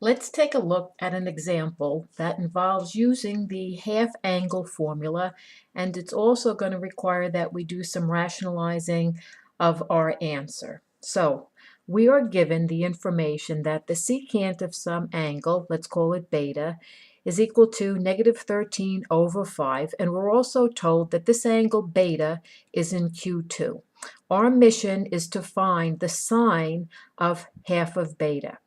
Let's take a look at an example that involves using the half angle formula, and it's also going to require that we do some rationalizing of our answer. So we are given the information that the secant of some angle, let's call it beta, is equal to -13/5, and we're also told that this angle beta is in Q2. Our mission is to find the sine of half of beta.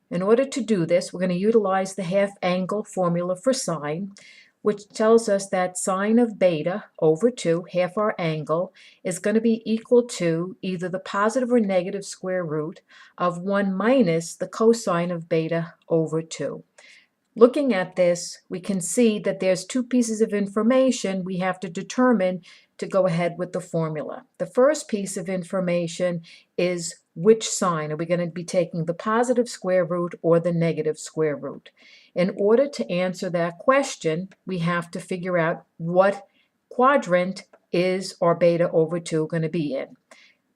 In order to do this, we're going to utilize the half angle formula for sine, which tells us that sine of beta over 2, half our angle, is going to be equal to either the positive or negative square root of 1 minus the cosine of beta over 2. Looking at this, we can see that there's two pieces of information we have to determine to go ahead with the formula. The first piece of information is which sign. Are we going to be taking the positive square root or the negative square root? In order to answer that question, we have to figure out what quadrant is our beta over 2 going to be in.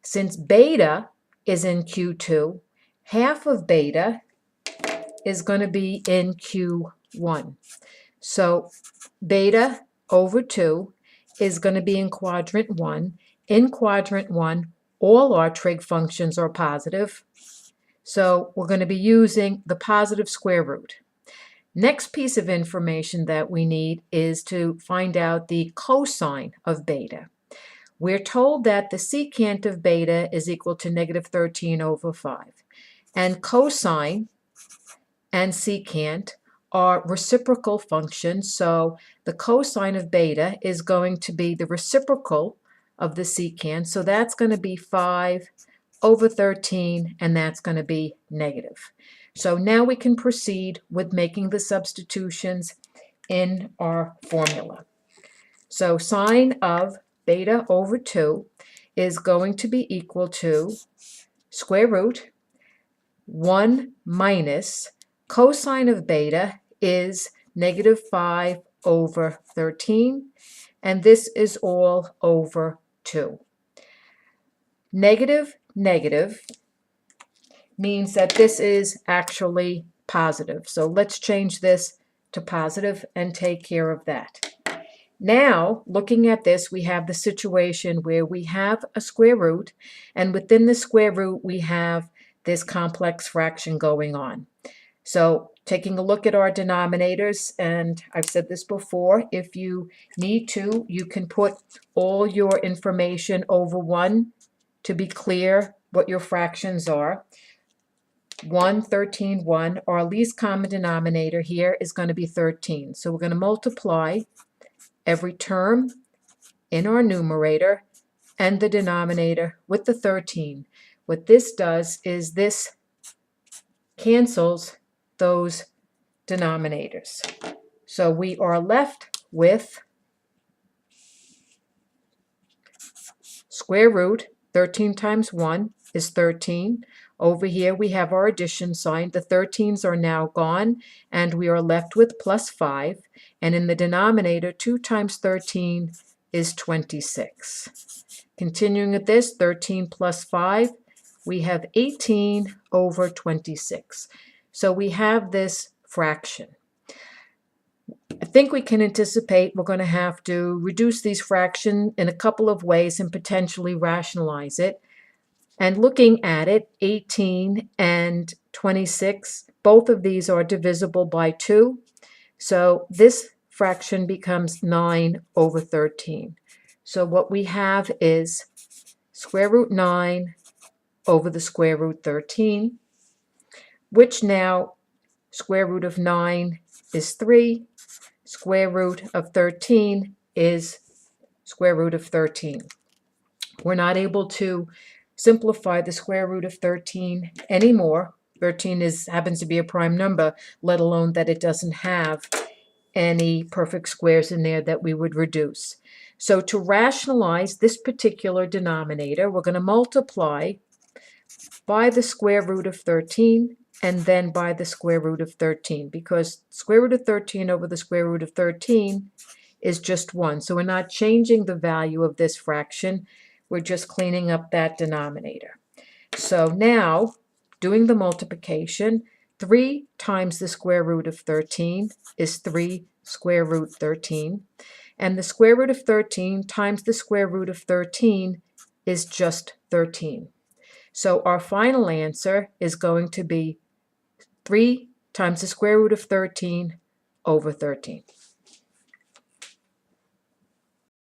Since beta is in Q2, half of beta is going to be in Q1. So beta over 2 is going to be in quadrant 1. In quadrant 1, all our trig functions are positive. So we're going to be using the positive square root. Next piece of information that we need is to find out the cosine of beta. We're told that the secant of beta is equal to -13/5. And cosine and secant are reciprocal functions, so the cosine of beta is going to be the reciprocal of the secant, so that's going to be 5/13, and that's going to be negative. So now we can proceed with making the substitutions in our formula. So sine of beta over 2 is going to be equal to square root 1 minus cosine of beta is -5/13, and this is all over 2. Negative, negative means that this is actually positive. So let's change this to positive and take care of that. Now, looking at this, we have the situation where we have a square root, and within the square root, we have this complex fraction going on. So taking a look at our denominators, and I've said this before, if you need to, you can put all your information over 1 to be clear what your fractions are. 1, 13, 1. Our least common denominator here is going to be 13. So we're going to multiply every term in our numerator and the denominator with the 13. What this does is this cancels those denominators. So we are left with square root 13 times 1 is 13. Over here we have our addition sign. The 13s are now gone, and we are left with plus 5. And in the denominator, 2 times 13 is 26. Continuing with this, 13 plus 5, we have 18/26. So we have this fraction. I think we can anticipate we're going to have to reduce these fractions in a couple of ways and potentially rationalize it. And looking at it, 18 and 26, both of these are divisible by 2. So this fraction becomes 9/13. So what we have is square root 9 over the square root 13, which now square root of 9 is 3. Square root of 13 is square root of 13. We're not able to simplify the square root of 13 anymore. 13 happens to be a prime number, let alone that it doesn't have any perfect squares in there that we would reduce. So to rationalize this particular denominator, we're going to multiply by the square root of 13 and then by the square root of 13, because square root of 13 over the square root of 13 is just 1. So we're not changing the value of this fraction. We're just cleaning up that denominator. So now, doing the multiplication, 3 times the square root of 13 is 3 square root 13. And the square root of 13 times the square root of 13 is just 13. So our final answer is going to be 3 times the square root of 13 over 13.